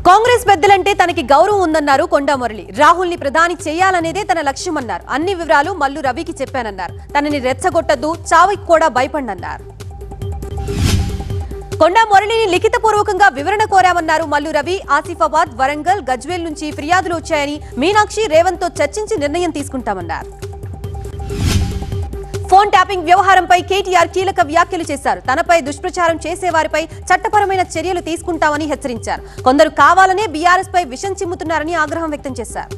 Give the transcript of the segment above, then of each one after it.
కాంగ్రెస్ పెద్దలంటే తనకి గౌరవం ఉందన్నారు కొండా మురళి. రాహుల్ ని ప్రధాని చేయాలనేదే తన లక్ష్యమన్నారు. అన్ని వివరాలు మల్లు రవికి చెప్పానన్నారు. తనని రెచ్చగొట్టద్దు, చావుకి కూడా భయపడనన్నారు. కొండా మురళిని లిఖితపూర్వకంగా వివరణ కోరామన్నారు మల్లు రవి. ఆసిఫాబాద్, వరంగల్, గజ్వేల్ నుంచి ఫిర్యాదులు వచ్చాయని మీనాక్షి, రేవంత్ తో చర్చించి నిర్ణయం తీసుకుంటామన్నారు. ఫోన్ ట్యాపింగ్ వ్యవహారంపై కేటీఆర్ కీలక వ్యాఖ్యలు చేశారు. తనపై దుష్ప్రచారం చేసేవారిపై చట్టపరమైన చర్యలు తీసుకుంటామని హెచ్చరించారు. కొందరు కావాలనే బీఆర్ఎస్ పై విషం చిమ్ముతున్నారని ఆగ్రహం వ్యక్తం చేశారు.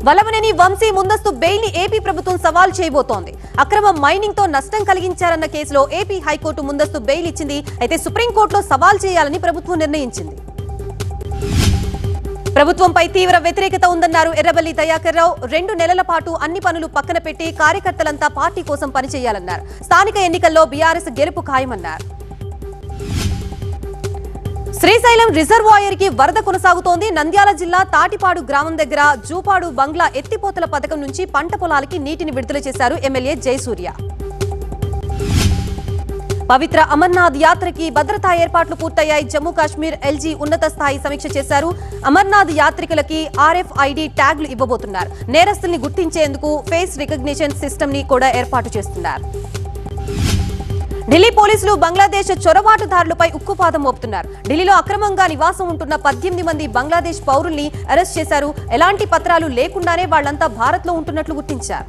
వలవనేని వంశీ ముందస్తు బెయిల్ ని ఏపీ ప్రభుత్వం సవాల్ చేయబోతోంది. అక్రమ మైనింగ్ తో నష్టం కలిగించారన్న కేసులో ఏపీ హైకోర్టు ముందస్తు బెయిల్ ఇచ్చింది. అయితే సుప్రీంకోర్టులో సవాల్ చేయాలని ప్రభుత్వం నిర్ణయించింది. ప్రభుత్వంపై తీవ్ర వ్యతిరేకత ఉందన్నారు ఎర్రబెల్లి దయాకర్ రావు. 2 నెలల పాటు అన్ని పనులు పక్కన పెట్టి కార్యకర్తలంతా పార్టీ కోసం పనిచేయాలన్నారు. స్థానిక ఎన్నికల్లో బీఆర్ఎస్ గెలుపు ఖాయమన్నారు. శ్రీశైలం రిజర్వాయర్ కి వరద కొనసాగుతోంది. నంద్యాల జిల్లా తాటిపాడు గ్రామం దగ్గర జూపాడు బంగ్లా ఎత్తిపోతల పథకం నుంచి పంట పొలాలకి నీటిని విడుదల చేశారు ఎమ్మెల్యే జయసూర్య. పవిత్ర అమర్నాథ్ యాత్రకి భద్రతా ఏర్పాట్లు పూర్తయ్యాయి. జమ్మూ కాశ్మీర్ ఎల్జీ ఉన్నత స్థాయి సమీక్ష చేశారు. అమర్నాథ్ యాత్రికులకి RFID ట్యాగ్లు ఇవ్వబోతున్నారు. నేరస్తుల్ని గుర్తించేందుకు ఫేస్ రికగ్నిషన్ సిస్టమ్ ని కూడా ఏర్పాటు చేస్తున్నారు. ఢిల్లీ పోలీసులు బంగ్లాదేశ్ చొరబాటుదారులపై ఉక్కుపాదం మోపుతున్నారు. ఢిల్లీలో అక్రమంగా నివాసం ఉంటున్న 18 మంది బంగ్లాదేశ్ పౌరుల్ని అరెస్ట్ చేశారు. ఎలాంటి పత్రాలు లేకుండానే వాళ్లంతా భారత్ లో ఉంటున్నట్లు గుర్తించారు.